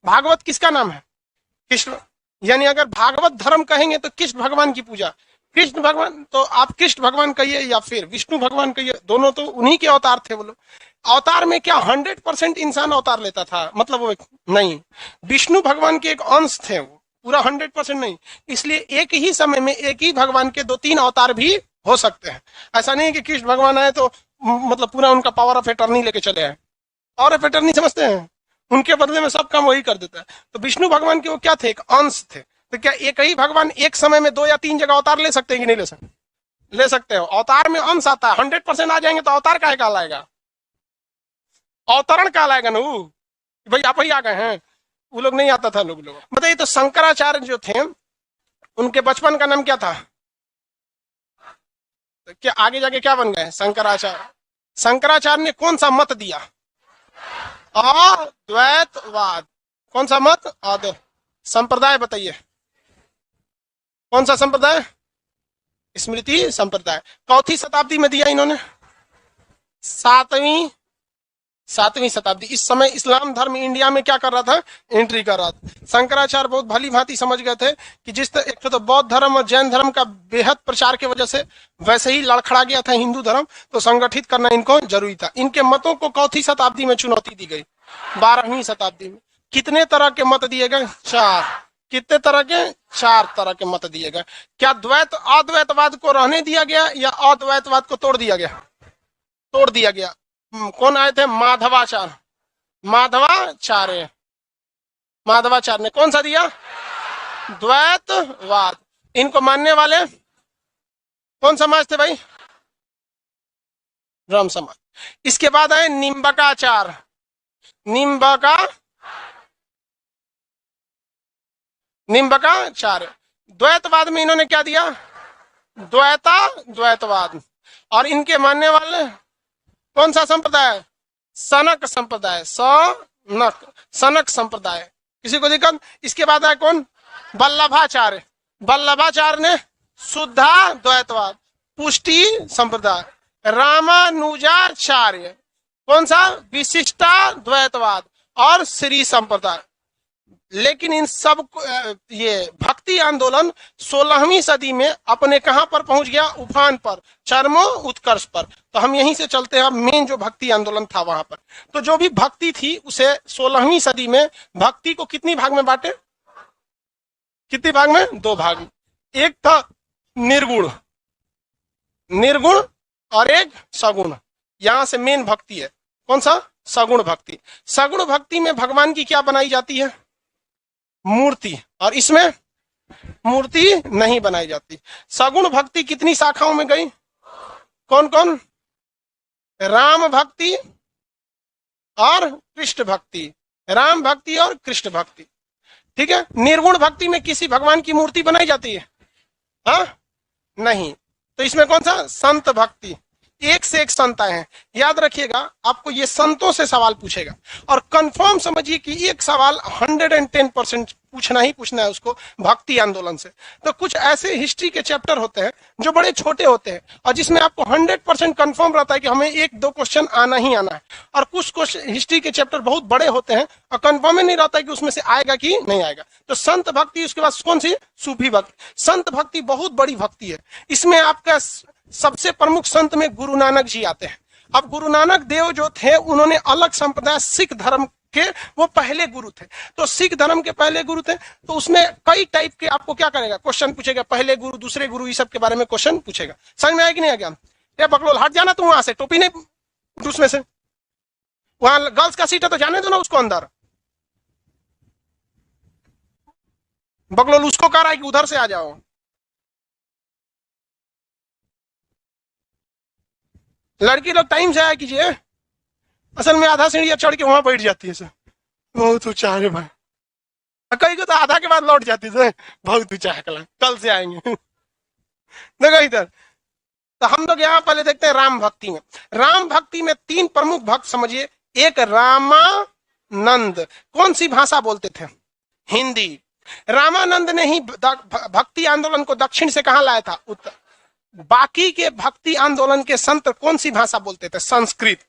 भागवत किसका नाम है? कृष्ण। यानी अगर भागवत धर्म कहेंगे तो कृष्ण भगवान की पूजा। कृष्ण भगवान, तो आप कृष्ण भगवान कहिए या फिर विष्णु भगवान कहिए, दोनों तो उन्हीं के अवतार थे वो लोग। अवतार में क्या 100% इंसान अवतार लेता था? मतलब वो नहीं, विष्णु भगवान के एक अंश थे, वो पूरा 100% नहीं। इसलिए एक ही समय में एक ही भगवान के 2-3 अवतार भी हो सकते हैं। ऐसा नहीं कि कृष्ण भगवान आए तो मतलब पूरा उनका पावर ऑफ एटर्नी लेके चले आए। पावर ऑफ एटर्नी समझते हैं? उनके बदले में सब काम वही कर देता है। तो विष्णु भगवान के वो क्या थे? एक अंश थे। तो क्या एक ही भगवान एक समय में 2 या 3 जगह अवतार ले सकते हैं कि नहीं ले सकते? ले सकते हो। अवतार में अंश आता है, 100% आ जाएंगे तो अवतार काहे कहलाएगा? अवतरण कहलाएगा ना। भाई आप ही आ गए हैं, वो लोग नहीं आता था। लोग बताइए, तो शंकराचार्य जो थे उनके बचपन का नाम क्या था? तो क्या आगे जाके क्या बन गए? शंकराचार्य। शंकराचार्य ने कौन सा मत दिया? अद्वैतवाद। कौन सा मत? अद्वैत। संप्रदाय बताइए, कौन सा संप्रदाय? स्मृति संप्रदाय। चौथी शताब्दी में दिया इन्होंने? सातवीं शताब्दी। इस समय इस्लाम धर्म इंडिया में क्या कर रहा था? एंट्री कर रहा था। शंकराचार्य बहुत भली भांति समझ गए थे कि जिस एक तो बौद्ध धर्म और जैन धर्म का बेहद प्रचार की वजह से वैसे ही लड़खड़ा गया था हिंदू धर्म, तो संगठित करना इनको जरूरी था। इनके मतों को चौथी शताब्दी में चुनौती दी गई। 12वीं शताब्दी में कितने तरह के मत दिए गए? 4। कितने तरह के? 4 तरह के मत दिए गए। क्या द्वैत अद्वैतवाद को रहने दिया गया या अद्वैतवाद को तोड़ दिया गया? तोड़ दिया गया। कौन आए थे? माधवाचार्य। माधवाचार्य ने कौन सा दिया? द्वैतवाद। इनको मानने वाले कौन समाज थे भाई? ब्रह्म समाज। इसके बाद आए निम्बकाचार्य। निम्बकाचार्य। द्वैतवाद में इन्होंने क्या दिया? द्वैतवाद। और इनके मानने वाले कौन सा संप्रदाय? सनक संप्रदाय। सनक संप्रदाय। किसी को दिक्कत? इसके बाद आए कौन? वल्लभाचार्य। वल्लभाचार्य ने शुद्धा द्वैतवाद, पुष्टि संप्रदाय। रामानुजाचार्य कौन सा? विशिष्टा द्वैतवाद और श्री संप्रदाय। लेकिन इन सब ये भक्ति आंदोलन 16वीं सदी में अपने कहां पर पहुंच गया? उफान पर, चरमो उत्कर्ष पर। तो हम यहीं से चलते हैं, मेन जो भक्ति आंदोलन था वहां पर। तो जो भी भक्ति थी उसे 16वीं सदी में भक्ति को कितनी भाग में बांटे? कितनी भाग में? 2 भाग में। एक था निर्गुण और एक सगुण। यहां से मेन भक्ति है। कौन सा? सगुण भक्ति। सगुण भक्ति में भगवान की क्या बनाई जाती है? मूर्ति। और इसमें मूर्ति नहीं बनाई जाती। सगुण भक्ति कितनी शाखाओं में गई? कौन कौन? राम भक्ति और कृष्ण भक्ति। राम भक्ति और कृष्ण भक्ति। ठीक है। निर्गुण भक्ति में किसी भगवान की मूर्ति बनाई जाती है? हाँ, नहीं। तो इसमें कौन सा? संत भक्ति। एक से एक संत आए हैं। याद रखिएगा, आपको ये संतों से सवाल पूछेगा और कंफर्म समझिए कि एक सवाल 110% पूछना ही पूछना है उसको भक्ति आंदोलन से। तो कुछ ऐसे हिस्ट्री के चैप्टर होते हैं जो बड़े छोटे होते हैं और जिसमें आपको 100% कंफर्म रहता है कि हमें 1-2 क्वेश्चन आना ही आना है। और कुछ क्वेश्चन हिस्ट्री के चैप्टर बहुत बड़े होते हैं और कंफर्म ही नहीं रहता है कि उसमें से आएगा कि नहीं आएगा। तो संत भक्ति, उसके बाद कौन सी? सूफी भक्ति। संत भक्ति बहुत बड़ी भक्ति है। इसमें आपका सबसे प्रमुख संत में गुरु नानक जी आते हैं। अब गुरु नानक देव जो थे उन्होंने अलग संप्रदाय सिख धर्म के वो पहले गुरु थे। तो सिख धर्म के पहले गुरु थे, तो उसमें कई टाइप के आपको क्या करेगा? क्वेश्चन पूछेगा। पहले गुरु, दूसरे गुरु, इस सब के बारे में क्वेश्चन पूछेगा। समझ में आया कि नहीं आ गया? ये बकलोल हट जाना तुम वहां से, टोपी नहीं उसमें से। वहां गर्ल्स का सीट है तो जाने दो ना उसको अंदर। बकलोल उसको कह रहा है कि उधर से आ जाओ। लड़की लोग टाइम से आया कीजिए। असल में आधा सीढ़ियां चढ़ के वहां बैठ जाती है सर। बहुत ऊंचा है भाई। कई को तो आधा के बाद लौट जाती है। बहुत ऊंचा है, कल से आएंगे। देखो इधर। तो हम लोग यहाँ पहले देखते हैं राम भक्ति में। राम भक्ति में 3 प्रमुख भक्त समझिए। एक रामानंद। कौन सी भाषा बोलते थे? हिंदी। रामानंद ने ही भक्ति आंदोलन को दक्षिण से कहां लाया था? उत्तर। बाकी के भक्ति आंदोलन के संत कौन सी भाषा बोलते थे? संस्कृत।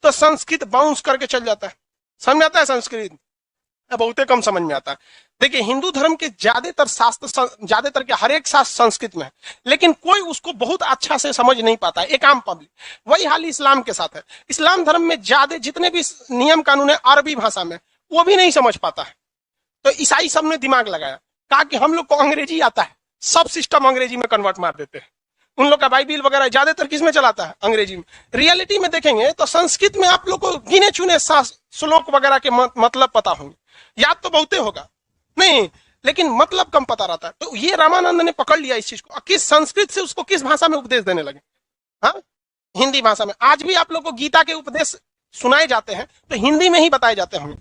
तो संस्कृत बाउंस करके चल जाता है। समझ आता है संस्कृत? बहुते कम समझ में आता है। देखिए हिंदू धर्म के ज्यादातर शास्त्र, ज्यादातर के हर एक शास्त्र संस्कृत में है, लेकिन कोई उसको बहुत अच्छा से समझ नहीं पाता है, एक आम पब्लिक। वही हाल इस्लाम के साथ है। इस्लाम धर्म में ज्यादा जितने भी नियम कानून है अरबी भाषा में, वो भी नहीं समझ पाता है। तो ईसाई सब ने दिमाग लगाया, कहा कि हम लोग को अंग्रेजी आता है, सब सिस्टम अंग्रेजी में कन्वर्ट मार देते हैं। उन लोग का बाइबिल वगैरह ज्यादातर किस में चलाता है? अंग्रेजी में। रियलिटी में देखेंगे तो संस्कृत में आप लोग को गिने चुने श्लोक वगैरह के मतलब पता होंगे, याद तो बहुते होगा नहीं, लेकिन मतलब कम पता रहता है। तो ये रामानंद ने पकड़ लिया इस चीज को, किस संस्कृत से उसको किस भाषा में उपदेश देने लगे? हाँ, हिंदी भाषा में। आज भी आप लोग को गीता के उपदेश सुनाए जाते हैं तो हिंदी में ही बताए जाते होंगे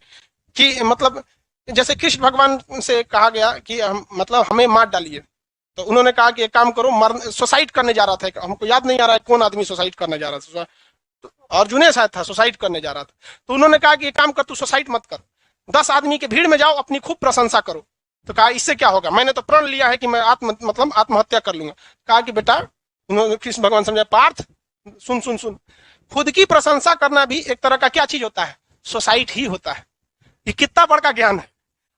कि मतलब जैसे कृष्ण भगवान से कहा गया कि मतलब हमें मार डालिए, तो उन्होंने कहा कि एक काम करो, सुसाइड करने जा रहा था, हमको याद नहीं आ रहा है कौन आदमी सुसाइड करने जा रहा था, अर्जुन शायद था, सुसाइड करने जा रहा था। तो उन्होंने कहा कि एक काम कर, तू सुसाइड मत कर, 10 आदमी के भीड़ में जाओ, अपनी खूब प्रशंसा करो। तो कहा इससे क्या होगा, मैंने तो प्रण लिया है कि मैं आत्महत्या कर लूंगा। कहा कि बेटा, उन्होंने कृष्ण भगवान समझा, पार्थ सुन सुन सुन, खुद की प्रशंसा करना भी एक तरह का क्या चीज होता है? सुसाइड ही होता है। ये कितना बड़ा ज्ञान है।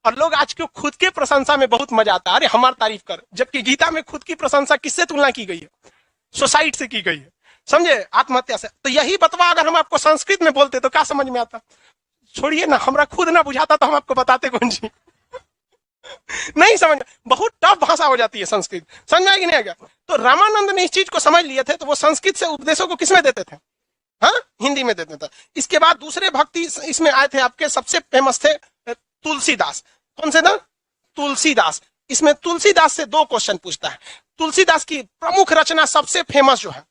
और लोग आज क्यों खुद के प्रशंसा में बहुत मजा आता है, अरे हमारी तारीफ कर, जबकि गीता में खुद की प्रशंसा किससे तुलना की गई है? सुसाइड से की गई है, समझे, आत्महत्या से। तो यही बतवा अगर हम आपको संस्कृत में बोलते तो क्या समझ में आता? छोड़िए ना, हमरा खुद ना बुझाता तो हम आपको बताते कौन जी। नहीं समझ, बहुत टफ भाषा हो जाती है संस्कृत, समझ में आएगी नहीं आएगा? तो रामानंद ने इस चीज को समझ लिए थे, तो वो संस्कृत से उपदेशों को किसमें देते थे? हाँ, हिंदी में देते थे। इसके बाद दूसरे भक्ति इसमें आए थे, आपके सबसे फेमस थे तुलसीदास। कौन से था? तुलसीदास। इसमें तुलसीदास से 2 क्वेश्चन पूछता है। तुलसीदास की प्रमुख रचना सबसे फेमस जो है,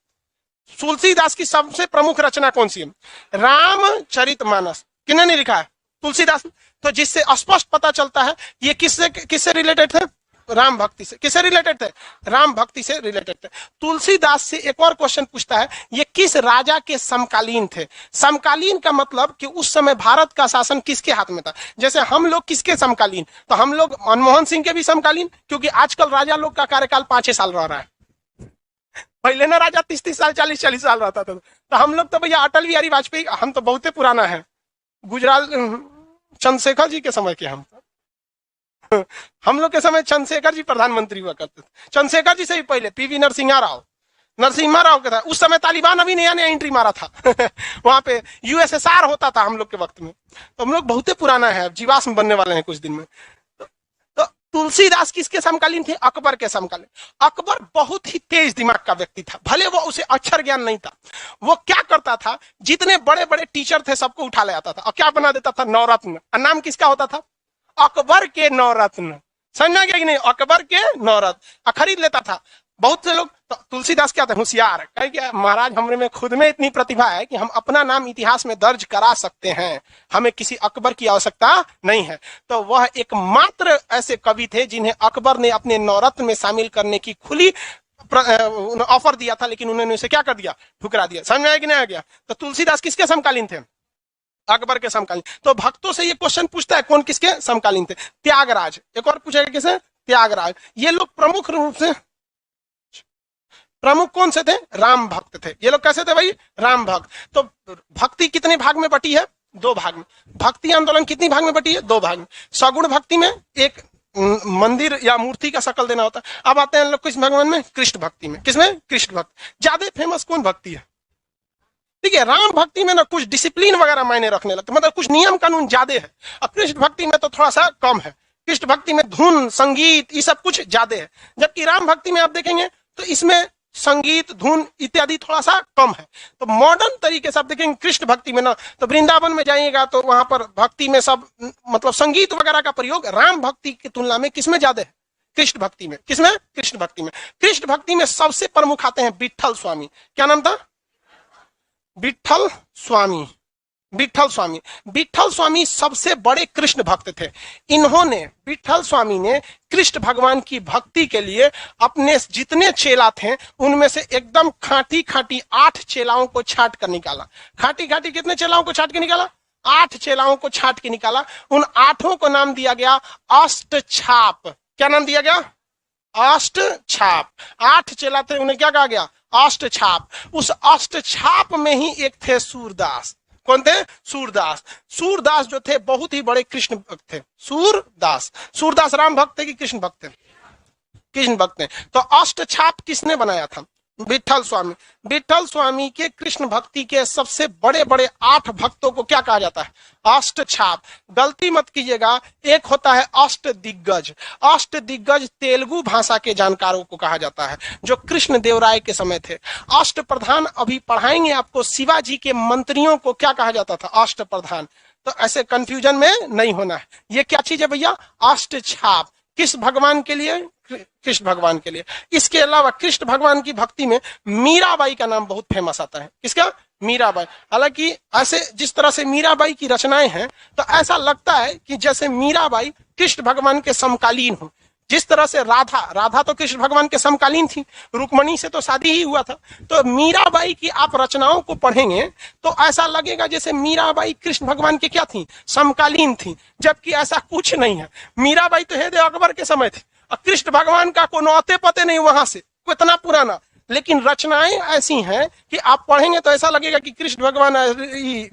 तुलसीदास की सबसे प्रमुख रचना कौन सी है? रामचरितमानस। किसने ने लिखा है? तुलसीदास। तो जिससे स्पष्ट पता चलता है ये किससे रिलेटेड थे? राम भक्ति से। किससे रिलेटेड थे? राम भक्ति से रिलेटेड थे। तुलसीदास से एक और क्वेश्चन पूछता है, ये किस राजा के समकालीन थे? समकालीन का मतलब कि उस समय भारत का शासन किसके हाथ में था। जैसे हम लोग किसके समकालीन, तो हम लोग मनमोहन सिंह के भी समकालीन, क्योंकि आजकल राजा लोग का कार्यकाल 5-6 साल रह रहा है। पहले ना राजा 30-30 साल 40-40 साल रहता था। तो हम लोग तो भैया अटल बिहारी वाजपेयी, हम तो बहुते पुराना है, गुजरात चंद्रशेखर जी के समय के हम लोग के समय चंद्रशेखर जी प्रधानमंत्री हुआ करते थे। चंद्रशेखर जी से भी पहले पीवी नरसिम्हा राव के था। उस समय तालिबान अभी नया नया एंट्री मारा था वहां पे यूएसएसआर होता था हम लोग के वक्त में। तो हम लोग बहुत पुराना है, जीवाश्म बनने वाले हैं कुछ दिन में। तो तुलसीदास किसके समकालीन थे? अकबर के समकालीन। अकबर बहुत ही तेज दिमाग का व्यक्ति था, भले वो उसे अक्षर ज्ञान नहीं था। वो क्या करता था, जितने बड़े बड़े टीचर थे सबको उठा ले आता था और क्या बना देता था? नवरत्न। नाम किसका होता था? अकबर के नवरत्न। समझना गया कि नहीं? अकबर के नवरत्न खरीद लेता था। बहुत से लोग तो तुलसीदास क्या थे? होशियार। कहे क्या महाराज, हमरे में खुद में इतनी प्रतिभा है कि हम अपना नाम इतिहास में दर्ज करा सकते हैं, हमें किसी अकबर की आवश्यकता नहीं है। तो वह एकमात्र ऐसे कवि थे जिन्हें अकबर ने अपने नवरत्न में शामिल करने की खुली ऑफर दिया था, लेकिन उन्होंने उसे क्या कर दिया? ठुकरा दिया। समझ में आया कि नहीं आ गया? तो तुलसीदास किसके समकालीन थे? अकबर के समकालीन। तो भक्तों से ये क्वेश्चन पूछता है, कौन किसके समकालीन थे? त्यागराज। एक और पूछेगा किसे? त्यागराज। ये लोग प्रमुख रूप से प्रमुख कौन से थे? राम भक्त थे। ये लोग कैसे थे भाई? राम भक्त। तो भक्ति कितने भाग में बटी है? 2 भाग में। भक्ति आंदोलन कितनी भाग में बटी है? 2 भाग में। सगुण भक्ति में एक मंदिर या मूर्ति का शकल देना होता है। अब आते हैं लोग किस भगवान में? कृष्ण भक्ति में। किसमें? कृष्ण भक्त। ज्यादा फेमस कौन भक्ति है? ठीक है, राम भक्ति में ना कुछ डिसिप्लिन वगैरह मायने रखने लगते, मतलब कुछ नियम कानून ज्यादा है। और कृष्ण भक्ति में तो थोड़ा सा कम है। कृष्ण भक्ति में धुन संगीत ये सब कुछ ज्यादा है, जबकि राम भक्ति में आप देखेंगे तो इसमें संगीत धुन इत्यादि थोड़ा सा कम है। तो मॉडर्न तरीके से आप देखेंगे कृष्ण भक्ति में ना, तो वृंदावन में जाइएगा तो वहां पर भक्ति में सब मतलब संगीत वगैरह का प्रयोग राम भक्ति की तुलना में किसमें ज्यादा है? कृष्ण भक्ति में। किसमें? कृष्ण भक्ति में। कृष्ण भक्ति में सबसे प्रमुख आते हैं विट्ठल स्वामी। क्या नाम था? विट्ठल स्वामी। विट्ठल स्वामी। विट्ठल स्वामी सबसे बड़े कृष्ण भक्त थे। इन्होंने, विट्ठल स्वामी ने कृष्ण भगवान की भक्ति के लिए अपने जितने चेला थे उनमें से एकदम खाटी खाटी 8 चेलाओं को छांट कर निकाला। खाटी खाटी कितने चेलाओं को छांट के निकाला? 8 चेलाओं को छांट के निकाला। उन 8 को नाम दिया गया अष्टछाप। क्या नाम दिया गया? अष्टछाप। 8 चेला थे, उन्हें क्या कहा गया? अष्टछाप। उस अष्टछाप में ही एक थे सूरदास। कौन थे? सूरदास। सूरदास जो थे बहुत ही बड़े कृष्ण भक्त थे। सूरदास, सूरदास राम भक्त थे कि कृष्ण भक्त थे? कृष्ण भक्त थे। तो अष्ट छाप किसने बनाया था? विठल स्वामी। विठल स्वामी के कृष्ण भक्ति के सबसे बड़े बड़े 8 भक्तों को क्या कहा जाता है? अष्ट छाप। गलती मत कीजिएगा, एक होता है अष्ट दिग्गज। अष्ट दिग्गज तेलुगु भाषा के जानकारों को कहा जाता है, जो कृष्ण देवराय के समय थे। अष्ट प्रधान अभी पढ़ाएंगे आपको, शिवाजी के मंत्रियों को क्या कहा जाता था? अष्ट प्रधान। तो ऐसे कंफ्यूजन में नहीं होना है। ये क्या चीज है भैया? अष्ट छाप। किस भगवान के लिए? कृष्ण भगवान के लिए। इसके अलावा कृष्ण भगवान की भक्ति में मीराबाई का नाम बहुत फेमस आता है। किसका? मीराबाई। हालांकि ऐसे जिस तरह से मीराबाई की रचनाएं हैं, तो ऐसा लगता है कि जैसे मीराबाई कृष्ण भगवान के समकालीन हो। जिस तरह से राधा तो कृष्ण भगवान के समकालीन थी, रुक्मणी से तो शादी ही हुआ था। तो मीराबाई की आप रचनाओं को पढ़ेंगे तो ऐसा लगेगा जैसे मीराबाई कृष्ण भगवान के क्या थी? समकालीन थी, जबकि ऐसा कुछ नहीं है। मीराबाई तो हैदर अकबर के समय थे, और कृष्ण भगवान का कोई नौते पते नहीं वहां से, कितना पुराना। लेकिन रचनाएं ऐसी हैं कि आप पढ़ेंगे तो ऐसा लगेगा कि कृष्ण भगवान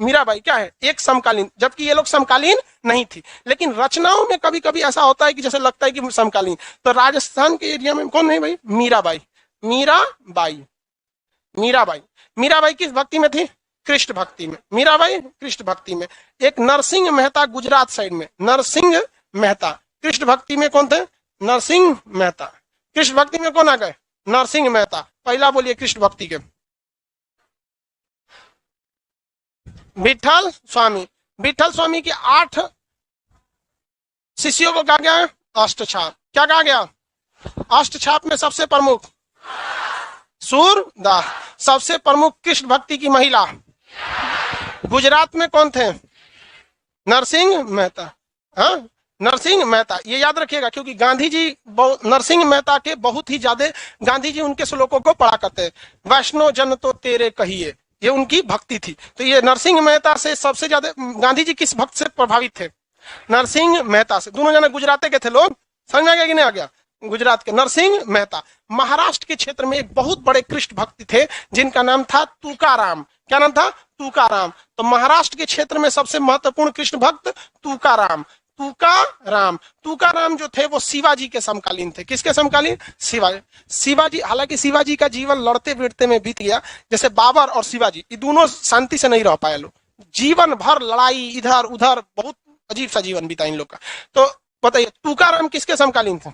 मीराबाई क्या है? एक समकालीन, जबकि ये लोग समकालीन नहीं थी। लेकिन रचनाओं में कभी कभी ऐसा होता है कि जैसे लगता है कि समकालीन। तो राजस्थान के एरिया में कौन है भाई? मीराबाई। मीराबाई, मीराबाई। मीराबाई किस भक्ति में थी? कृष्ण भक्ति में। मीराबाई कृष्ण भक्ति में। एक नरसिंह मेहता गुजरात साइड में, नरसिंह मेहता कृष्ण भक्ति में कौन थे? नरसिंह मेहता। कृष्ण भक्ति में कौन आ गए? नरसिंह मेहता। पहला बोलिए कृष्ण भक्ति के। विठल स्वामी। विठल स्वामी के 8 शिष्यों को कहा गया? अष्ट छाप। क्या कहा गया? अष्ट छाप में सबसे प्रमुख सूरदास। सबसे प्रमुख कृष्ण भक्ति की महिला गुजरात में कौन थे? नरसिंह मेहता। हाँ, नरसिंह मेहता। ये याद रखिएगा, क्योंकि गांधी जी नरसिंह मेहता के बहुत ही ज्यादा, गांधी जी उनके श्लोकों को पढ़ा करते हैं। वैष्णो जन तो तेरे कहिए, ये उनकी भक्ति थी। तो ये नरसिंह मेहता से सबसे ज्यादा गांधी जी किस भक्त से प्रभावित थे? नरसिंह मेहता से। दोनों जने गुजराती के थे लोग, समझ में आ गया कि नहीं आ गया? गुजरात के नरसिंह मेहता। महाराष्ट्र के क्षेत्र में एक बहुत बड़े कृष्ण भक्त थे जिनका नाम था तुकाराम। क्या नाम था? तुकाराम। तो महाराष्ट्र के क्षेत्र में सबसे महत्वपूर्ण कृष्ण भक्त तुकाराम। तुकाराम। तुकाराम जो थे वो शिवाजी के समकालीन थे। किसके समकालीन? शिवाजी। शिवाजी, हालांकि शिवाजी का जीवन लड़ते भिड़ते में बीत गया। जैसे बाबर और शिवाजी, ये दोनों शांति से नहीं रह पाए लोग, जीवन भर लड़ाई, इधर उधर, बहुत अजीब सा जीवन बीता इन लोग का। तो बताइए तुकाराम किसके समकालीन थे?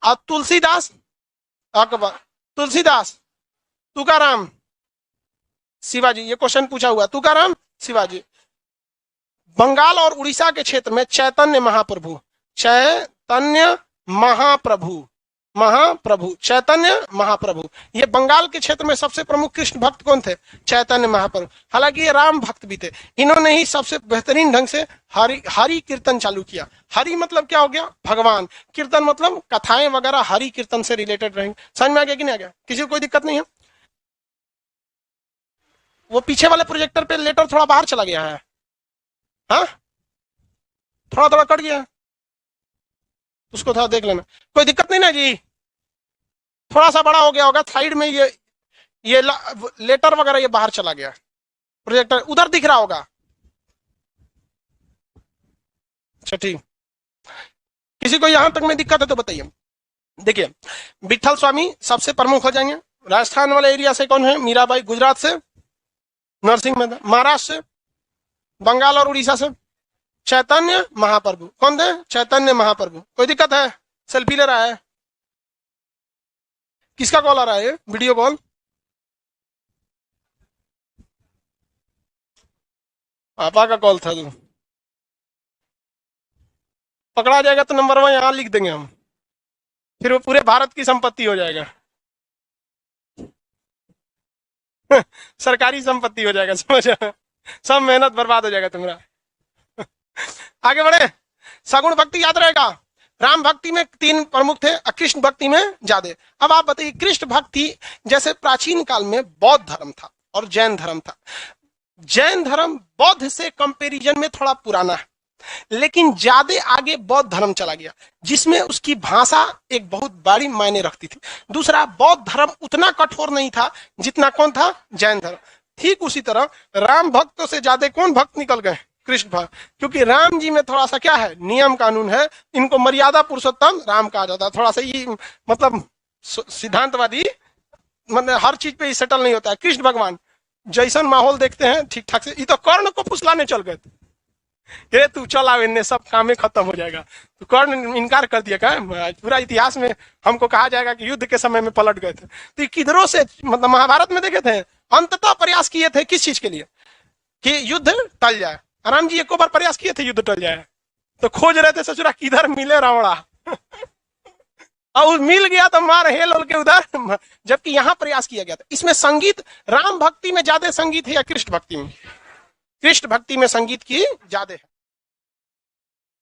और तुलसीदास अकबर, तुलसीदास, तुकाराम, शिवाजी। ये क्वेश्चन पूछा हुआ, तुकाराम, शिवाजी। बंगाल और उड़ीसा के क्षेत्र में चैतन्य महाप्रभु, चैतन्य महाप्रभु, महाप्रभु, चैतन्य महाप्रभु। ये बंगाल के क्षेत्र में सबसे प्रमुख कृष्ण भक्त कौन थे? चैतन्य महाप्रभु। हालांकि ये राम भक्त भी थे। इन्होंने ही सबसे बेहतरीन ढंग से हरि कीर्तन चालू किया। हरि मतलब क्या हो गया? भगवान। कीर्तन मतलब कथाएं वगैरह हरि कीर्तन से रिलेटेड रहेंगे। समझ में आ गया कि नहीं आ गया? किसी को कोई दिक्कत नहीं है? वो पीछे वाले प्रोजेक्टर पे लेटर थोड़ा बाहर चला गया है। हाँ, थोड़ा थोड़ा कट गया, उसको थोड़ा देख लेना। कोई दिक्कत नहीं ना जी? थोड़ा सा बड़ा हो गया होगा साइड में, ये लेटर वगैरह ये बाहर चला गया। प्रोजेक्टर उधर दिख रहा होगा। अच्छा ठीक, किसी को यहां तक में दिक्कत है तो बताइए। देखिए, विठल स्वामी सबसे प्रमुख हो जाएंगे। राजस्थान वाले एरिया से कौन है? मीराबाई। गुजरात से नरसिंह मेहता। महाराष्ट्र से, बंगाल और उड़ीसा से चैतन्य महाप्रभु। कौन थे? चैतन्य महाप्रभु। कोई दिक्कत है? सेल्फी ले रहा है? किसका कॉल आ रहा है? Video call? पापा का कॉल था। तो पकड़ा जाएगा तो नंबर 1 यहां लिख देंगे हम, फिर वो पूरे भारत की संपत्ति हो जाएगा। सरकारी संपत्ति हो जाएगा, समझ? सब मेहनत बर्बाद हो जाएगा तुम्हारा। आगे बढ़े। सगुण भक्ति याद रहेगा। राम भक्ति में 3 प्रमुख थे, कृष्ण भक्ति में ज्यादा। अब आप बताइए, कृष्ण भक्ति जैसे प्राचीन काल में बौद्ध धर्म था और जैन धर्म था। जैन धर्म बौद्ध से कंपैरिजन में थोड़ा पुराना है, लेकिन ज्यादा आगे बौद्ध धर्म चला गया, जिसमें उसकी भाषा एक बहुत बड़ी मायने रखती थी। दूसरा, बौद्ध धर्म उतना कठोर नहीं था जितना कौन था? जैन धर्म। ठीक उसी तरह राम भक्तों से ज्यादा कौन भक्त निकल गए? कृष्ण भक्त। क्योंकि राम जी में थोड़ा सा क्या है, नियम कानून है, इनको मर्यादा पुरुषोत्तम राम कहा जाता है। थोड़ा सा ये मतलब सिद्धांतवादी, मतलब हर चीज पे ही सेटल नहीं होता है। कृष्ण भगवान जैसन माहौल देखते हैं ठीक ठाक से, ये तो कर्ण को फुसलाने चल गए थे, ये तू चल आओ इनने सब काम खत्म हो जाएगा, तो कर्ण इनकार कर दिया। क्या पूरा इतिहास में हमको कहा जाएगा कि युद्ध के समय में पलट गए थे। तो किधरों से, मतलब महाभारत में देखे थे, अंततः प्रयास किए थे किस चीज के लिए? कि युद्ध टल जाए। राम जी एको बार प्रयास किए थे युद्ध टल जाए, तो खोज रहे थे ससुरा किधर मिले रावणा और मिल गया तो मार हेल के उधर, जबकि यहां प्रयास किया गया था। इसमें संगीत राम भक्ति में ज्यादा संगीत है या कृष्ण भक्ति में? कृष्ण भक्ति में संगीत की ज्यादा है।